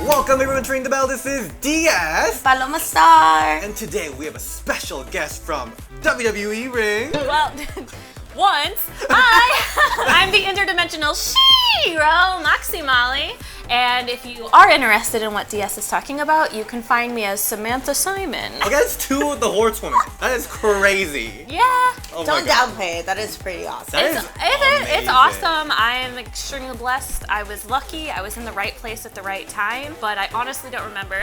Welcome everyone to Ring the Bell. This is Diaz. Paloma Star. And today we have a special guest from WWE Ring. Well, once, I'm the interdimensional she-ro, Moxie Mollie. And if you are interested in what DS is talking about, you can find me as Samantha Simon. Okay, that's two of the Horsewomen. That is crazy. Yeah. Oh Don't downplay it. That is pretty awesome. It's awesome. I am extremely blessed. I was lucky. I was in the right place at the right time. But I honestly don't remember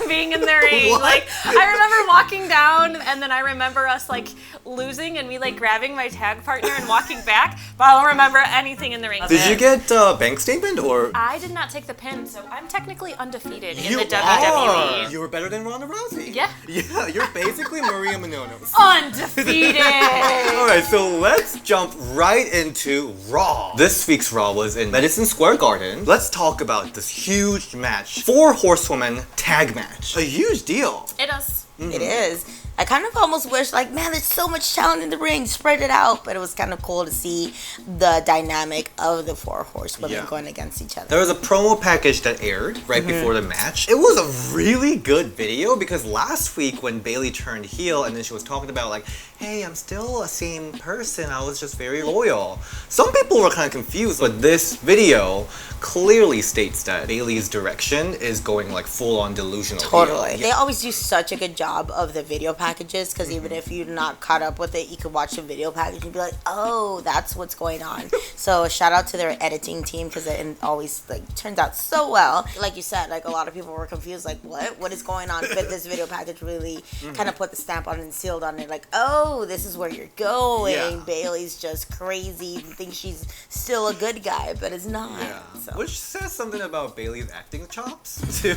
being in the ring. What? Like, I remember walking down, and then I remember us like losing and me like grabbing my tag partner and walking back. But I don't remember anything in the ring. Did you get a bank statement or? I did not take the pin, so I'm technically undefeated in You the are. WWE. You were better than Ronda Rousey. Yeah. Yeah, you're basically Maria Menounos. Undefeated! Alright, so let's jump right into Raw. This week's Raw was in Madison Square Garden. Let's talk about this huge match. 4 Horsewomen tag match. A huge deal. It is. It is. I kind of almost wish, like, man, there's so much talent in the ring, spread it out. But it was kind of cool to see the dynamic of the 4 horsewomen going against each other. There was a promo package that aired right before the match. It was a really good video because last week when Bayley turned heel and then she was talking about like, hey, I'm still a same person, I was just very loyal. Some people were kind of confused, but this video clearly states that Bayley's direction is going like full on delusional. Totally. Heel. They always do such a good job of the video packages because even if you're not caught up with it, you can watch the video package and be like, oh, that's what's going on. So shout out to their editing team because it always like turns out so well. Like you said, like a lot of people were confused, like what is going on? But this video package really kind of put the stamp on it and sealed on it, like, oh, this is where you're going. Yeah. Bayley's just crazy and thinks she's still a good guy, but it's not. Yeah. So. Which says something about Bayley's acting chops too.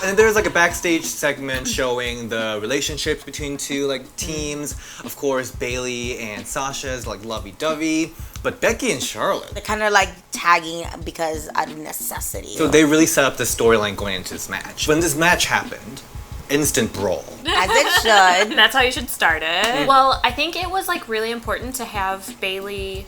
And there's like a backstage segment showing the relationships between two like teams. Of course, Bayley and Sasha is like lovey-dovey, but Becky and Charlotte, They're kind of like tagging because out of necessity. so they really set up the storyline going into this match. When this match happened, instant brawl. As it should. That's how you should start it. Well, I think it was like really important to have Bayley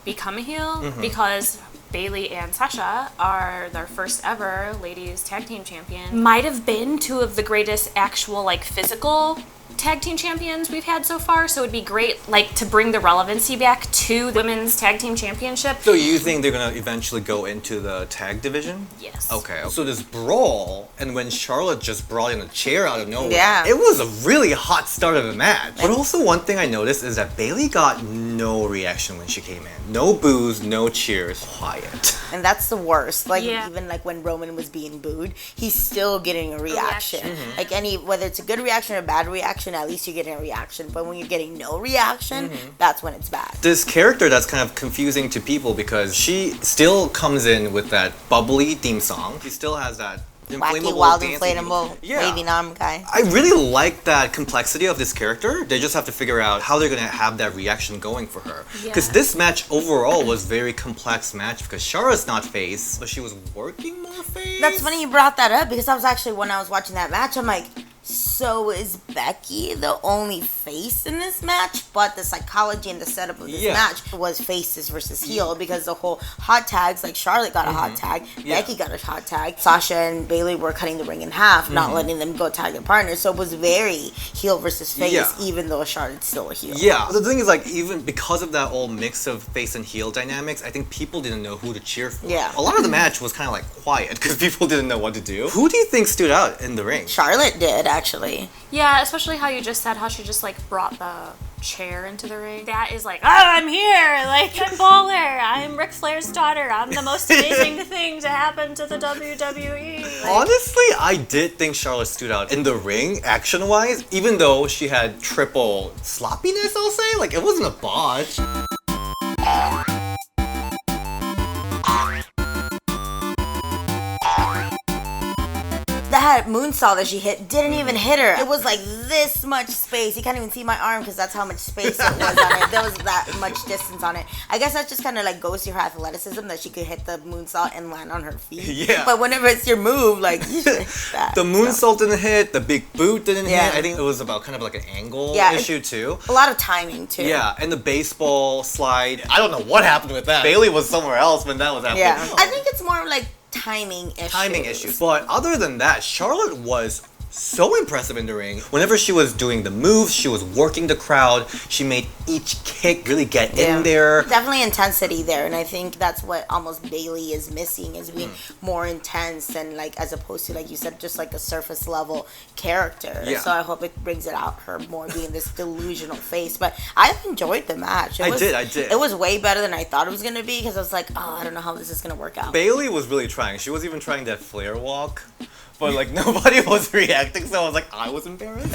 become a heel because Bayley and Sasha are their first ever ladies tag team champion. Might have been 2 of the greatest actual like physical tag team champions we've had so far, so it'd be great like to bring the relevancy back to the women's tag team championship. So you think they're gonna eventually go into the tag division? Yes. Okay. So this brawl, and when Charlotte just brought in a chair out of nowhere, Yeah. it was a really hot start of the match. But also one thing I noticed is that Bayley got no reaction when she came in. No boos, no cheers, quiet. And that's the worst. Like Yeah. even like when Roman was being booed, he's still getting a reaction. reaction. Like whether it's a good reaction or a bad reaction, at least you're getting a reaction. But when you're getting no reaction, that's when it's bad. This character that's kind of confusing to people because she still comes in with that bubbly theme song. She still has that Wacky, inflammable wild, dancing inflatable, Yeah. waving arm guy. I really like that complexity of this character. They just have to figure out how they're gonna have that reaction going for her. Because Yeah. this match overall was very complex match because Charlotte's not face, but she was working more face. That's funny you brought that up because I was actually, when I was watching that match, I'm like, so is Becky the only face in this match? But the psychology and the setup of this match was faces versus heel because the whole hot tags, like Charlotte got a hot tag, Becky got a hot tag, Sasha and Bayley were cutting the ring in half, not letting them go tag their partners. So it was very heel versus face, even though Charlotte's still a heel. Yeah, the thing is, like, even because of that old mix of face and heel dynamics, I think people didn't know who to cheer for. Yeah. A lot of the match was kind of like quiet because people didn't know what to do. Who do you think stood out in the ring? Charlotte did, actually. Yeah, especially how you just said how she just like brought the chair into the ring. That is like, oh, I'm here, like I'm Bowler, I'm Ric Flair's daughter, I'm the most amazing thing to happen to the WWE. Like, Honestly, I did think Charlotte stood out in the ring, action-wise, even though she had triple sloppiness, I'll say. Like, it wasn't a botch. That moonsault that she hit didn't even hit her. It was like this much space. You can't even see my arm because that's how much space it was on it. There was that much distance on it. I guess that just kind of like goes to her athleticism that she could hit the moonsault and land on her feet. Yeah. But whenever it's your move, like you should hit that. The moonsault didn't hit, the big boot didn't Yeah. hit. I think it was about kind of like an angle Yeah, issue too. A lot of timing too. Yeah, and the baseball slide. I don't know what happened with that. Bayley was somewhere else when that was happening. Yeah. I think it's more like timing issues. Timing issues. But other than that, Charlotte was so impressive in the ring. Whenever she was doing the moves, she was working the crowd. She made each kick really get in there. Definitely intensity there, and I think that's what almost Bayley is missing, is being more intense and like, as opposed to, like you said, just like a surface level character. Yeah. So I hope it brings it out her more being this delusional face. But I enjoyed the match. I did. It was way better than I thought it was gonna be, because I was like, oh, I don't know how this is gonna work out. Bayley was really trying. She was even trying that Flair walk. But like nobody was reacting, so I was like, I was embarrassed.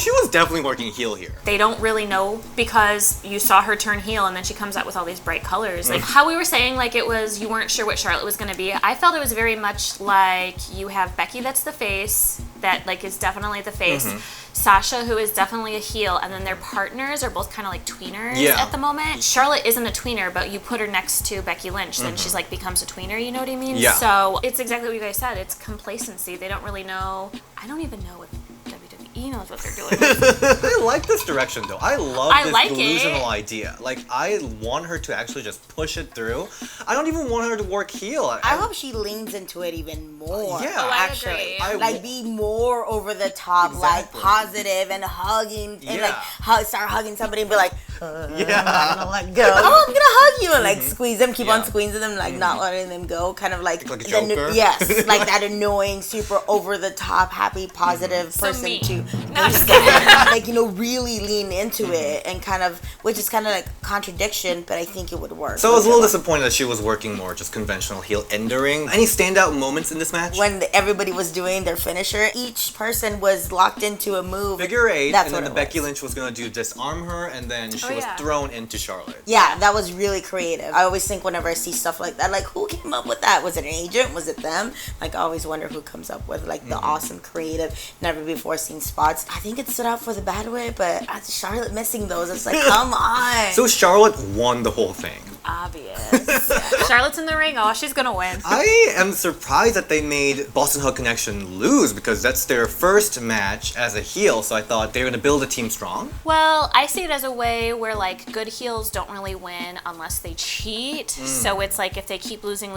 She was definitely working heel here. They don't really know, because you saw her turn heel and then she comes out with all these bright colors. Like how we were saying, like it was, you weren't sure what Charlotte was going to be. I felt it was very much like you have Becky that's the face, that like is definitely the face. Sasha, who is definitely a heel, and then their partners are both kind of like tweeners at the moment. Charlotte isn't a tweener, but you put her next to Becky Lynch, then she's like becomes a tweener, you know what I mean? Yeah. So it's exactly what you guys said. It's complacency. They don't really know. I don't even know what WWE knows what they're doing. I like this direction though. I love this delusional idea. Like, I want her to actually just push it through. I don't even want her to work heel. I hope she leans into it even more. Yeah, I agree. Like be more over the top, like positive and hugging, and like start hugging somebody and be like, I'm gonna let go. Oh, I'm gonna hug you, and like squeeze them, keep on squeezing them, like not letting them go, kind of like a Joker. Yes, like that annoying, super over the top, happy, positive person me. to No, I'm just kidding. like, you know, really lean into it, and kind of, which is kind of like contradiction, but I think it would work. So I was a little disappointed that she was working more just conventional heel in the ring. Any standout moments in this match? When everybody was doing their finisher, each person was locked into a move. Figure 8, That's and then what the it Becky was. Lynch was going to disarm her, and then she was thrown into Charlotte. Yeah, that was really creative. I always think whenever I see stuff like that, like, who came up with that? Was it an agent? Was it them? Like, I always wonder who comes up with, like, the awesome, creative, never before seen spots. I think it stood out for the bad way, but Charlotte missing those, it's like, come on. So Charlotte won the whole thing. Obvious. Charlotte's in the ring. Oh, she's gonna win. I am surprised that they made Boston Hug Connection lose, because that's their first match as a heel, so I thought they were going to build a team strong. Well, I see it as a way where like good heels don't really win unless they cheat. So it's like if they keep losing,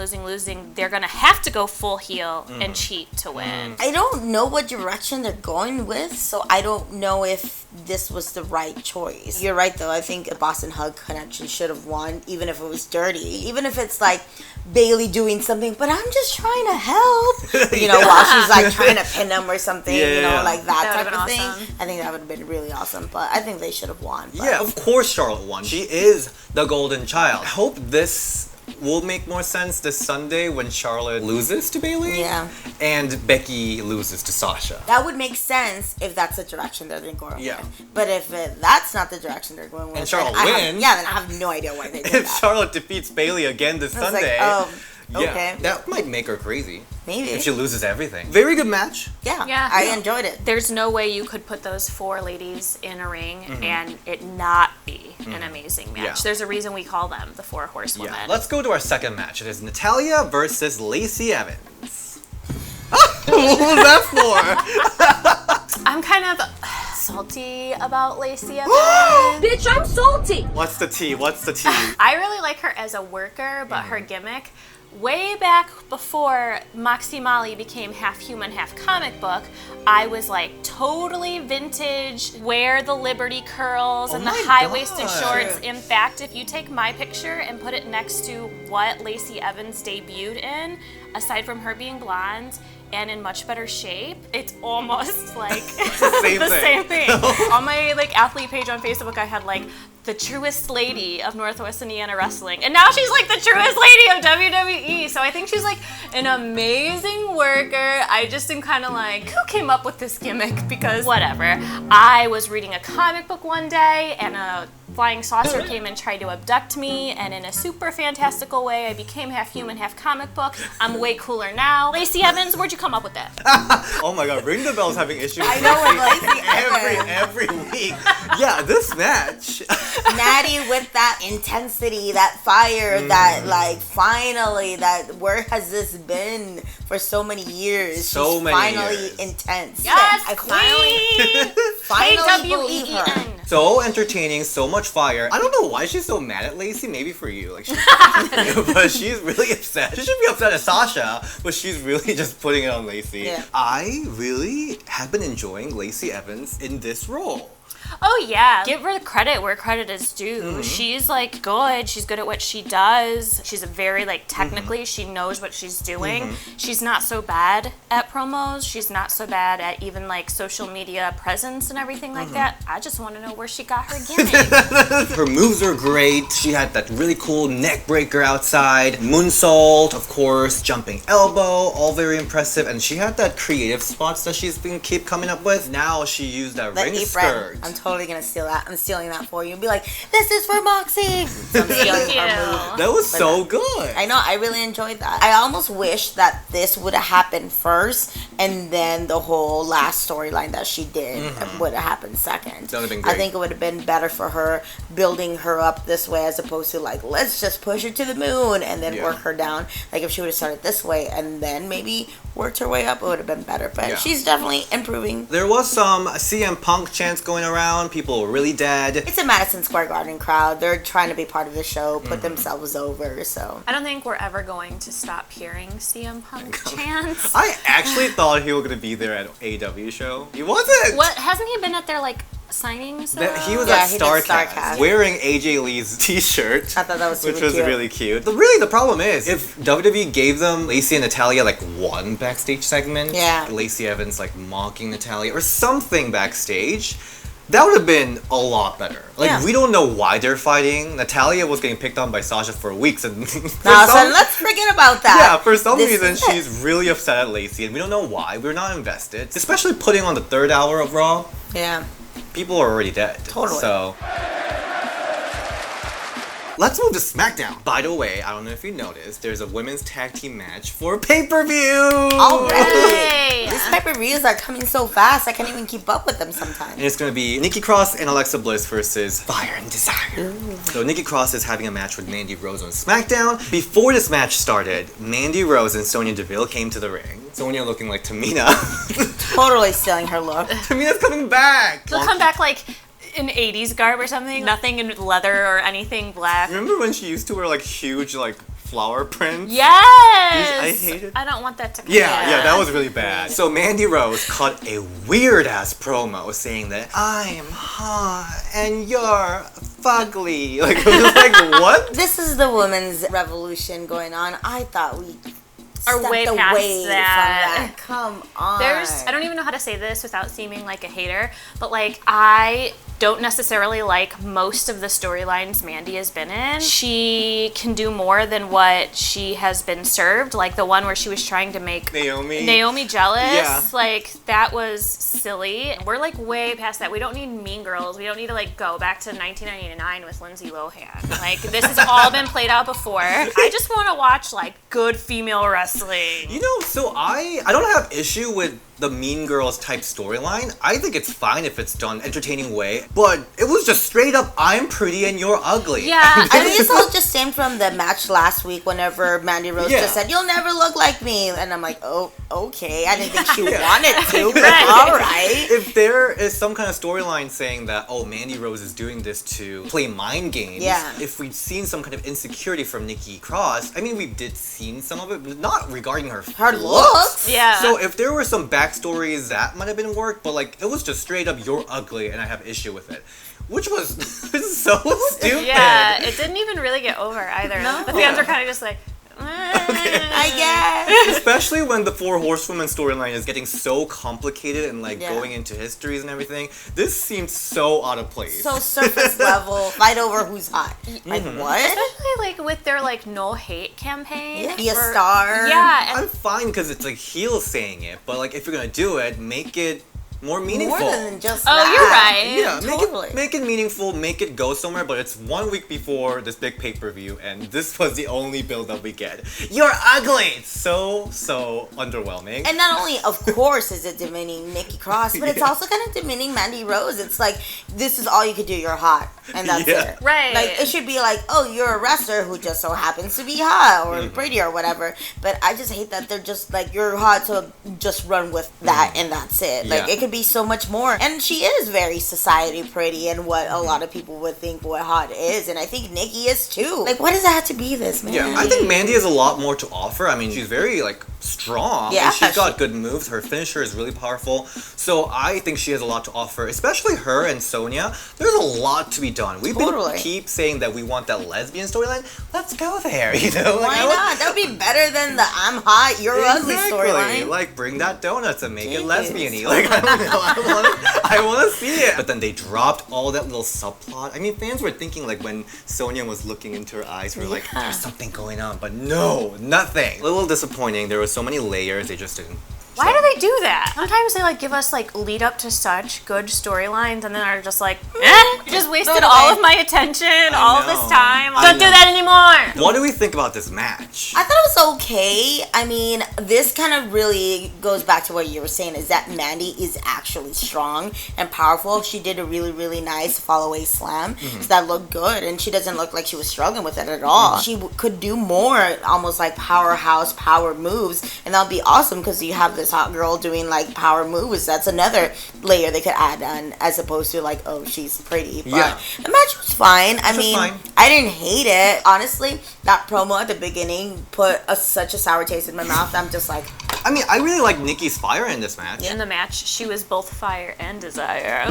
they're gonna have to go full heel and cheat to win. I don't know what direction they're going with, so I don't know if this was the right choice. You're right, though. I think a Boston Hug Connection should have won, even if it was dirty. Even if it's like Bayley doing something, but I'm just trying to help. You know, while she's like trying to pin them or something, you know, like that type of thing. Awesome. I think that would have been really awesome, but I think they should have won. But. Yeah, of course Charlotte won. She is the golden child. I hope this will make more sense this Sunday when Charlotte loses to Bayley. Yeah. And Becky loses to Sasha. That would make sense if that's the direction they're going with. Yeah. But if that's not the direction they're going with, and Charlotte then wins. I have no idea why they did If that. Charlotte defeats Bayley again this Sunday. Like, okay. That might make her crazy. Maybe. If she loses everything. Very good match. Yeah, I enjoyed it. There's no way you could put those 4 ladies in a ring and it not be an amazing match. Yeah. There's a reason we call them the 4 Horsewomen. Yeah. Let's go to our second match. It is Natalya versus Lacey Evans. What was that for? I'm kind of salty about Lacey Evans. Bitch, I'm salty. What's the tea? I really like her as a worker, but her gimmick, way back before Moxie Mollie became half human, half comic book, I was like totally vintage, wear the Liberty curls and the high-waisted shorts. In fact, if you take my picture and put it next to what Lacey Evans debuted in, aside from her being blonde and in much better shape, it's almost like the same thing. On my like athlete page on Facebook, I had like the truest lady of Northwest Indiana wrestling, and now she's like the truest lady of WWE. So I think she's like an amazing worker. I just am kind of like, who came up with this gimmick? Because whatever. I was reading a comic book one day, and a flying saucer came and tried to abduct me, and in a super fantastical way, I became half human, half comic book. I'm way cooler now. Lacey Evans, where'd you come up with that? Oh my god, Ring the Bell's having issues I know, with Lacey every week. Yeah, this match. Natty with that intensity, that fire, that like finally, that where has this been for so many years? So She's many finally years. intense. Yes, I queen! finally believe her. K-W-E-E-N. So entertaining, so much fire. I don't know why she's so mad at Lacey. Maybe for you, like she's but she's really upset. She should be upset at Sasha, but she's really just putting it on Lacey. Yeah. I really have been enjoying Lacey Evans in this role. Oh yeah, give her credit where credit is due. She's like good. She's good at what she does. She's a very like technically she knows what she's doing. She's not so bad at promos. She's not so bad at even like social media presence and everything like that. I just want to know where she got her gimmick. Her moves are great. She had that really cool neck breaker outside, moonsault, of course, jumping elbow, all very impressive. And she had that creative spots that she's been keep coming up with. Now she used that ring skirt. I'm totally gonna steal that. I'm stealing that for you and be like, this is for Moxie. So I'm stealing her move. That was so good. I know, I really enjoyed that. I almost wish that this would have happened first and then the whole last storyline that she did would have happened second. That would have been great. I think it would have been better for her building her up this way as opposed to like, let's just push her to the moon and then work her down. Like if she would have started this way and then maybe worked her way up, it would have been better. But she's definitely improving. There was some CM Punk chants going around. People were really dead. It's a Madison Square Garden crowd. They're trying to be part of the show, put themselves over, so. I don't think we're ever going to stop hearing CM Punk chants. I actually thought he was going to be there at AEW show. He wasn't! What, hasn't he been at their like signings though? He was at StarCast wearing AJ Lee's t-shirt. I thought that was super which was cute. really cute. But really the problem is, if WWE gave them Lacey and Natalya like one backstage segment, Lacey Evans like mocking Natalya or something backstage, that would have been a lot better. Like, we don't know why they're fighting. Natalya was getting picked on by Sasha for weeks. And let's forget about that. Yeah, for some reason, she's really upset at Lacey. And we don't know why. We're not invested. Especially putting on the third hour of Raw. Yeah. People are already dead. Totally. So... let's move to SmackDown. By the way, I don't know if you noticed, there's a women's tag team match for pay-per-view! Already! These pay-per-views are coming so fast, I can't even keep up with them sometimes. And it's going to be Nikki Cross and Alexa Bliss versus Fire and Desire. So Nikki Cross is having a match with Mandy Rose on SmackDown. Before this match started, Mandy Rose and Sonya Deville came to the ring. Sonya looking like Tamina. Totally stealing her look. Tamina's coming back! She'll come back like... in 80s garb or something. Nothing in leather or anything black. Remember when she used to wear like huge like flower prints? Yes! I hate it. I don't want that to come Yeah, that was really bad. So Mandy Rose cut a weird ass promo saying that I'm hot and you're fugly. Like, it was like, what? This is the women's revolution going on. I thought we are way past that. Come on. I don't even know how to say this without seeming like a hater, but like I don't necessarily like most of the storylines Mandy has been in. She can do more than what she has been served, like the one where she was trying to make Naomi jealous. Yeah. Like that was silly. We're like way past that. We don't need Mean Girls. We don't need to like go back to 1999 with Lindsay Lohan. Like this has all been played out before. I just want to watch like good female wrestling. You know, so I don't have issue with the Mean Girls type storyline. I think it's fine if it's done entertaining way, but it was just straight up, I'm pretty and you're ugly. Yeah, I think this all just stemmed from the match last week whenever Mandy Rose just said, you'll never look like me. And I'm like, oh, okay. I didn't think she wanted to, but all right. If there is some kind of storyline saying that, oh, Mandy Rose is doing this to play mind games, if we'd seen some kind of insecurity from Nikki Cross, I mean, we did seen some of it, but not regarding her looks. Yeah. So if there were some backstories, that might have been work, but like, it was just straight up, you're ugly, and I have issue with it. Which was so stupid. Yeah, it didn't even really get over either. No. The fans are kind of just like, I guess. Especially when the Four Horsewomen storyline is getting so complicated and like going into histories and everything. This seemed so out of place. So surface level, fight over who's hot. Like what? Especially like with their like no hate campaign. Be a star. Yeah. I'm fine because it's like heels saying it, but like if you're gonna do it, make it more meaningful. More than just you're right. Yeah, totally. make it meaningful, make it go somewhere, but it's 1 week before this big pay-per-view, and this was the only build that we get. You're ugly! It's so underwhelming. And not only, of course, is it demeaning Nikki Cross, but it's also kind of demeaning Mandy Rose. It's like, this is all you could do, you're hot, and that's it. Right. Like, it should be like, oh, you're a wrestler who just so happens to be hot, or pretty, or whatever. But I just hate that they're just like, you're hot, so just run with that, and that's it. Like, it could could be so much more. And she is very society pretty and what a lot of people would think what hot is. And I think Nikki is too. Like, why does it have to be this, man? Yeah, I think Mandy has a lot more to offer. I mean, she's very, like, strong. Yeah. And she's got good moves. Her finisher is really powerful. So I think she has a lot to offer, especially her and Sonya. There's a lot to be done. We've been keep saying that we want that lesbian storyline. Let's go there, you know? Like, why not? That would be better than the I'm hot, you're ugly storyline. Like, bring that donuts and make it lesbian-y. Like, I don't know. I want to see it. But then they dropped all that little subplot. I mean, fans were thinking, like, when Sonya was looking into her eyes, we were like, there's something going on. But no, nothing. A little disappointing. There were so many layers, they just didn't. Why do they do that? Sometimes they like give us like lead up to such good storylines and then are just like, you just wasted all of my attention, all of this time. Don't do that anymore. What do we think about this match? I thought it was okay. I mean, this kind of really goes back to what you were saying, is that Mandy is actually strong and powerful. She did a really, really nice follow-away slam. So that looked good, and she doesn't look like she was struggling with it at all. She could do more, almost like powerhouse power moves, and that would be awesome because you have this hot girl doing like power moves. That's another layer they could add on, as opposed to like, oh, she's pretty. But the match was fine. I mean, I didn't hate it. Honestly, that promo at the beginning put such a sour taste in my mouth. I'm just like, I mean, I really like Nikki's fire in this match. In the match, she was both fire and desire.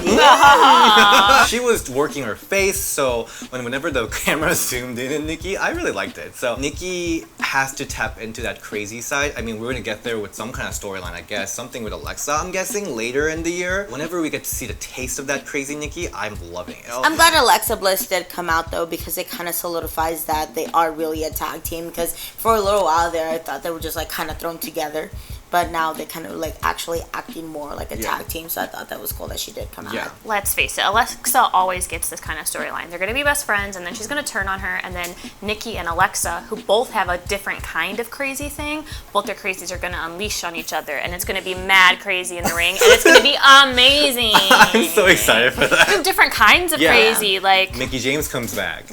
She was working her face, so whenever the camera zoomed in on Nikki, I really liked it. So Nikki has to tap into that crazy side. I mean, we're gonna get there with some kind of storyline, I guess. Something with Alexa, I'm guessing, later in the year. Whenever we get to see the taste of that crazy Nikki, I'm loving it. I'm glad Alexa Bliss did come out though, because it kind of solidifies that they are really a tag team. Because for a little while there, I thought they were just like kind of thrown together. But now they kind of like actually acting more like a tag team, so I thought that was cool that she did come out. Let's face it, Alexa always gets this kind of storyline. They're going to be best friends, and then she's going to turn on her, and then Nikki and Alexa, who both have a different kind of crazy thing, both their crazies are going to unleash on each other, and it's going to be mad crazy in the ring, and it's going to be amazing. I'm so excited for that. We have different kinds of crazy, like Mickey James comes back.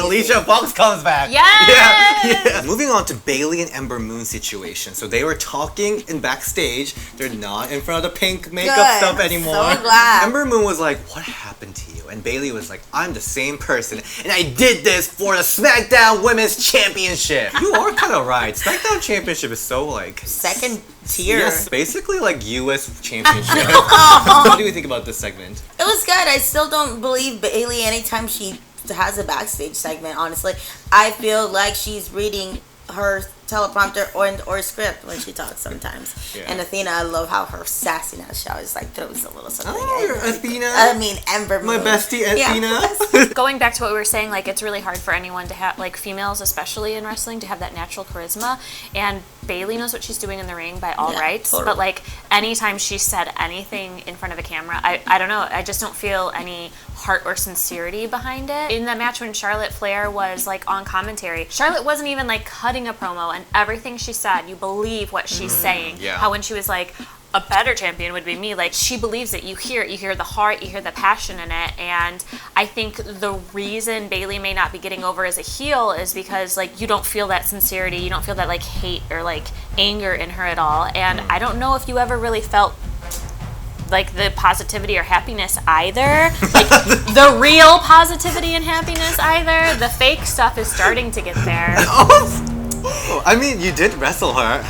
Alicia Fox comes back. Yes. Moving on to Bayley and Ember Moon situation. So they were talking in backstage. They're not in front of the pink makeup stuff anymore. So glad. Ember Moon was like, what happened to you? And Bayley was like, I'm the same person, and I did this for the SmackDown Women's Championship. You are kind of right. SmackDown Championship is so like second tier. Yes, basically like US Championship. What do you think about this segment? It was good. I still don't believe Bayley anytime she has a backstage segment, honestly. I feel like she's reading her teleprompter or script when she talks sometimes. And Athena, I love how her sassiness, she always like throws a little something in. Athena. I mean, Ember Moon. My bestie Athena. Going back to what we were saying, like, it's really hard for anyone to have, like, females especially in wrestling, to have that natural charisma, and Bayley knows what she's doing in the ring by all rights, but like anytime she said anything in front of a camera, I don't know, I just don't feel any heart or sincerity behind it. In the match when Charlotte Flair was like on commentary, Charlotte wasn't even like cutting a promo, and everything she said, you believe what she's saying. How when she was like, a better champion would be me, like, she believes it. You hear the heart, you hear the passion in it, and I think the reason Bayley may not be getting over as a heel is because, like, you don't feel that sincerity, you don't feel that, like, hate or, like, anger in her at all, and I don't know if you ever really felt like the positivity or happiness either, like the real positivity and happiness either. The fake stuff is starting to get there. I mean, you did wrestle her.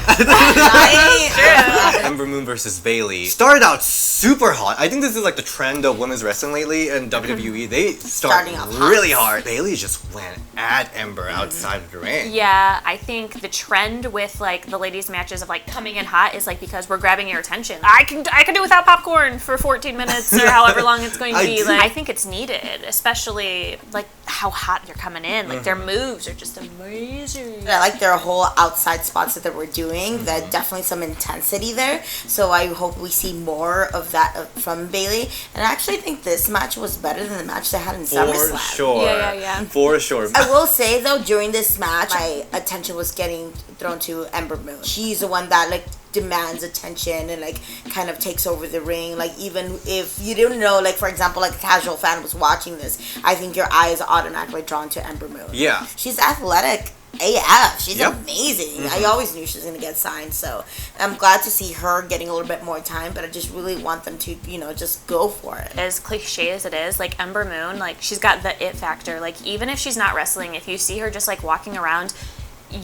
Ember Moon versus Bayley started out super hot. I think this is like the trend of women's wrestling lately in WWE. They start really hard. Bayley just went at Ember outside of the ring. Yeah, I think the trend with like the ladies' matches of like coming in hot is like because we're grabbing your attention. I can do without popcorn for 14 minutes or however long it's going to be. Like, I think it's needed, especially like how hot they're coming in. Like their moves are just amazing. I like their whole outside spots that they were doing. That definitely some intensity there. So I hope we see more of that from Bayley. And I actually think this match was better than the match they had in SummerSlam. For sure. Yeah. For sure. I will say though, during this match, my attention was getting thrown to Ember Moon. She's the one that like demands attention and like kind of takes over the ring. Like even if you didn't know, like for example, like a casual fan was watching this, I think your eye is automatically drawn to Ember Moon. Yeah. She's athletic. AF. She's amazing. I always knew she was going to get signed, so I'm glad to see her getting a little bit more time, but I just really want them to, just go for it. As cliche as it is, like Ember Moon, like she's got the it factor. Like even if she's not wrestling, if you see her just like walking around,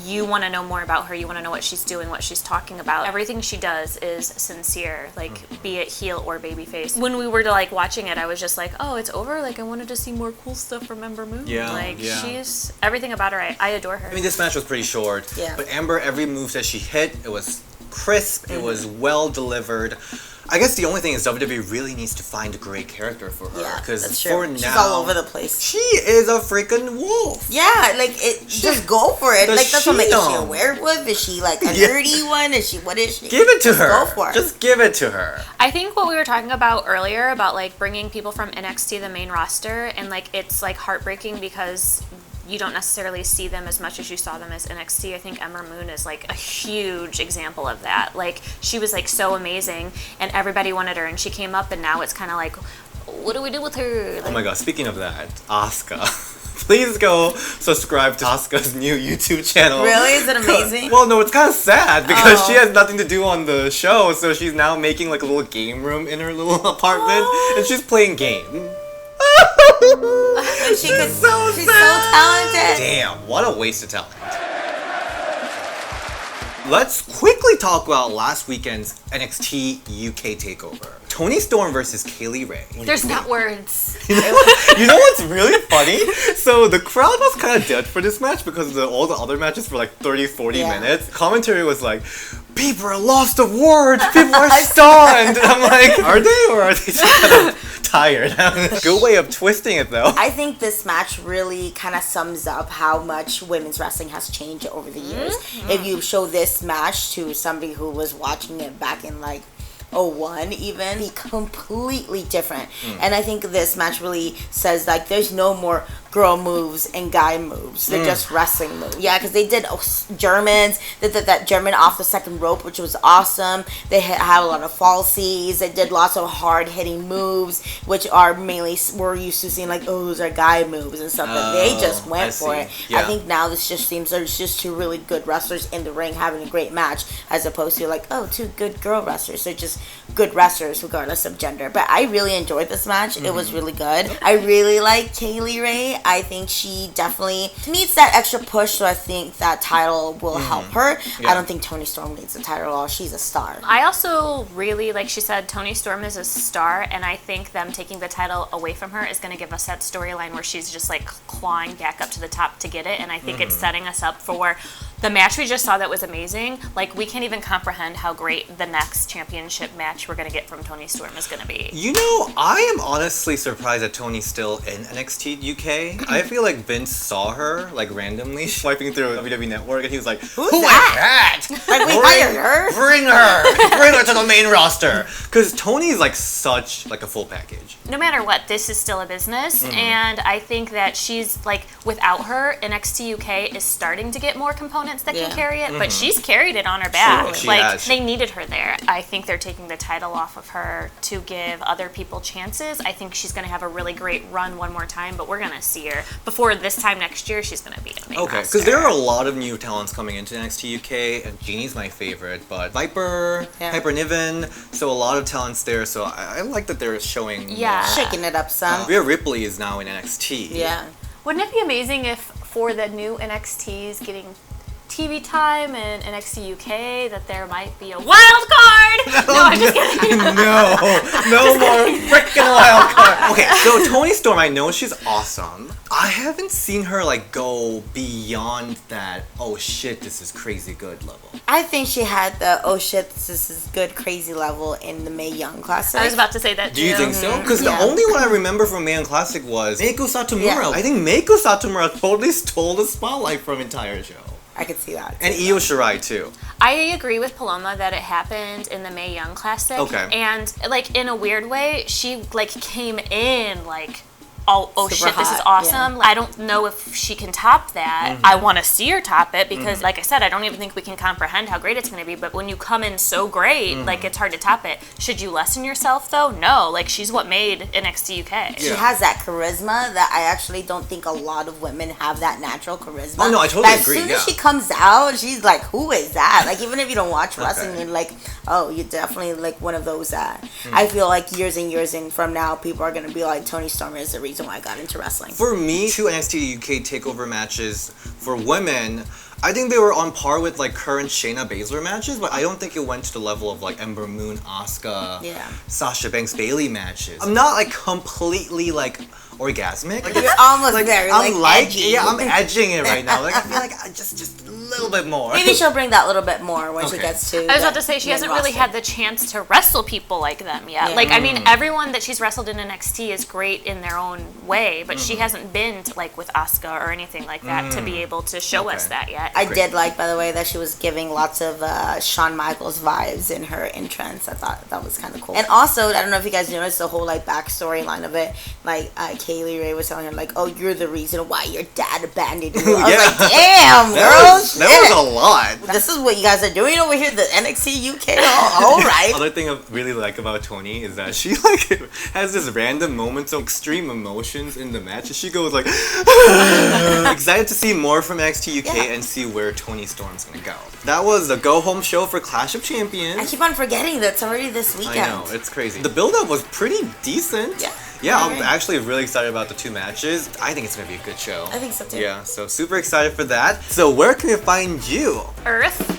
you want to know more about her. You want to know what she's doing, what she's talking about. Everything she does is sincere, like be it heel or babyface. When we were like watching it, I was just like, oh, it's over. Like I wanted to see more cool stuff from Ember Moon. She's everything about her. I adore her. I mean, this match was pretty short. Yeah. But Ember, every move that she hit, it was crisp. It was well delivered. I guess the only thing is WWE really needs to find a great character for her. Yeah, because that's for true. now, she's all over the place. She is a freaking wolf. Yeah, just go for it. Like that's what makes. Is she a She-Dom. werewolf? Is she like a nerdy one? Is she? What is she? Give it to her. Go for it. Just give it to her. I think what we were talking about earlier about like bringing people from NXT to the main roster, and like it's like heartbreaking because you don't necessarily see them as much as you saw them as NXT. I think Ember Moon is like a huge example of that. Like she was like so amazing and everybody wanted her, and she came up and now it's kind of like, what do we do with her? Like, Oh my god, speaking of that, Asuka. Please go subscribe to Asuka's new YouTube channel. Really? Is it amazing? Well, no, it's kind of sad because she has nothing to do on the show, so she's now making like a little game room in her little apartment, and she's playing games. She's so talented. Damn, what a waste of talent. Let's quickly talk about last weekend's NXT UK TakeOver. Toni Storm versus Kaylee Ray. there's not words. You know what's really funny? So the crowd was kind of dead for this match because all the other matches were like 30, 40 minutes. Commentary was like, people are lost of words, people are stunned. And I'm like, are they, or are they just kind of tired? Good way of twisting it though. I think this match really kind of sums up how much women's wrestling has changed over the years. If you show this match to somebody who was watching it back in like 01 even, be completely different. And I think this match really says like there's no more girl moves and guy moves. They're just wrestling moves. Yeah, because they did Germans. They did that German off the second rope, which was awesome. They had a lot of falsies. They did lots of hard hitting moves, which are mainly we're used to seeing like, oh, those are guy moves and stuff. But they just went for it. Yeah. I think now this just seems there's just two really good wrestlers in the ring having a great match, as opposed to like, oh, two good girl wrestlers. They're just good wrestlers regardless of gender. But I really enjoyed this match. It was really good. I really like Kaylee Ray. I think she definitely needs that extra push, so I think that title will help her. I don't think Toni Storm needs the title at all. She's a star. I also really, like she said, Toni Storm is a star, and I think them taking the title away from her is going to give us that storyline where she's just like clawing back up to the top to get it, and I think it's setting us up for the match we just saw that was amazing. Like, we can't even comprehend how great the next championship match we're going to get from Toni Storm is going to be. You know, I am honestly surprised that Toni's still in NXT UK. I feel like Vince saw her, like, randomly swiping through WWE Network, and he was like, Who's who is that? that? Like, we hired her? Bring her! Bring her to the main roster! Because Tony's, like, such, like, a full package. No matter what, this is still a business, and I think that she's, like, without her, NXT UK is starting to get more components that can carry it, but she's carried it on her back. She like, has. they needed her there. I think they're taking the title off of her to give other people chances. I think she's going to have a really great run one more time, but we're going to see her. Before this time next year, she's going to be in the main Okay, roster. because there are a lot of new talents coming into NXT UK, and Jeannie's my favorite, but Viper, Hyper Niven, so a lot of talents there, so I like that they're showing more. Shaking it up some. Rhea Ripley is now in NXT. Yeah. Wouldn't it be amazing if for the new NXTs getting TV time in NXT UK that there might be a wild card? No, I'm just kidding. No more freaking wild card. Okay, so Toni Storm, I know she's awesome. I haven't seen her like go beyond that, oh shit, this is crazy good level. I think she had the oh shit, this is good crazy level in the Mae Young Classic. I was about to say that too. Do you think so? Because the only one I remember from Mae Young Classic was Meiko Satomura. Yeah. I think Meiko Satomura totally stole the spotlight from entire show. I could see that. And Io Shirai too. I agree with Paloma that it happened in the Mae Young Classic. Okay. And like in a weird way, she like came in like oh Super shit, this is hot, awesome. yeah. I don't know if she can top that. I want to see her top it because, like I said, I don't even think we can comprehend how great it's going to be. But when you come in so great, like it's hard to top it. Should you lessen yourself though? No, like she's what made NXT UK. She has that charisma that I actually don't think a lot of women have that natural charisma. Oh, no, I totally As agree, soon yeah. as she comes out, she's like, who is that? Like, even if you don't watch wrestling, you're like, oh, you're definitely like one of those that I feel like years and years in from now, people are going to be like, Toni Storm is the reason why I got into wrestling. For me, 2 NXT UK TakeOver matches for women, I think they were on par with like current Shayna Baszler matches, but I don't think it went to the level of like Ember Moon, Asuka, Sasha Banks, Bayley matches. I'm not like completely like orgasmic. Like, You're almost there. I'm like edgy. Yeah, I'm edging it right now. Like I feel like I just a little bit more. Maybe she'll bring that little bit more when she gets to. I was about to say she hasn't really had the chance to wrestle people like them yet. Yeah. Like I mean, everyone that she's wrestled in NXT is great in their own way, but she hasn't been to, like with Asuka or anything like that to be able to show us that yet. I did like, by the way, that she was giving lots of Shawn Michaels vibes in her entrance. I thought that was kind of cool. And also, I don't know if you guys noticed the whole like backstory line of it. Like Kaylee Ray was telling her like, "Oh, you're the reason why your dad abandoned you." I was like, "Damn, girl, that was a lot." This is what you guys are doing over here, the NXT UK. All right. Other thing I really like about Toni is that she like has this random moments of extreme emotions in the match, and she goes like, excited to see more from NXT UK and see where Toni Storm's gonna go. That was the go home show for Clash of Champions. I keep on forgetting that it's already this weekend. I know, it's crazy. The build-up was pretty decent. Yeah, I'm actually really excited about the 2 matches. I think it's gonna be a good show. I think so too. Yeah, so super excited for that. So where can we find you? Earth.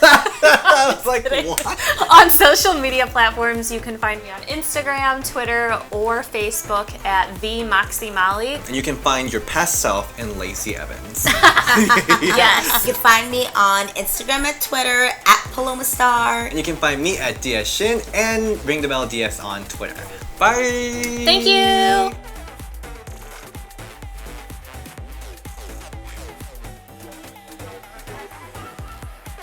I was like, what? On social media platforms, you can find me on Instagram, Twitter, or Facebook at the Moxie Mollie. And you can find your past self in Lacey Evans. Yes. You can find me on Instagram and Twitter at Paloma Star. And you can find me at DS Shin and Ring the Bell DS on Twitter. Bye! Thank you.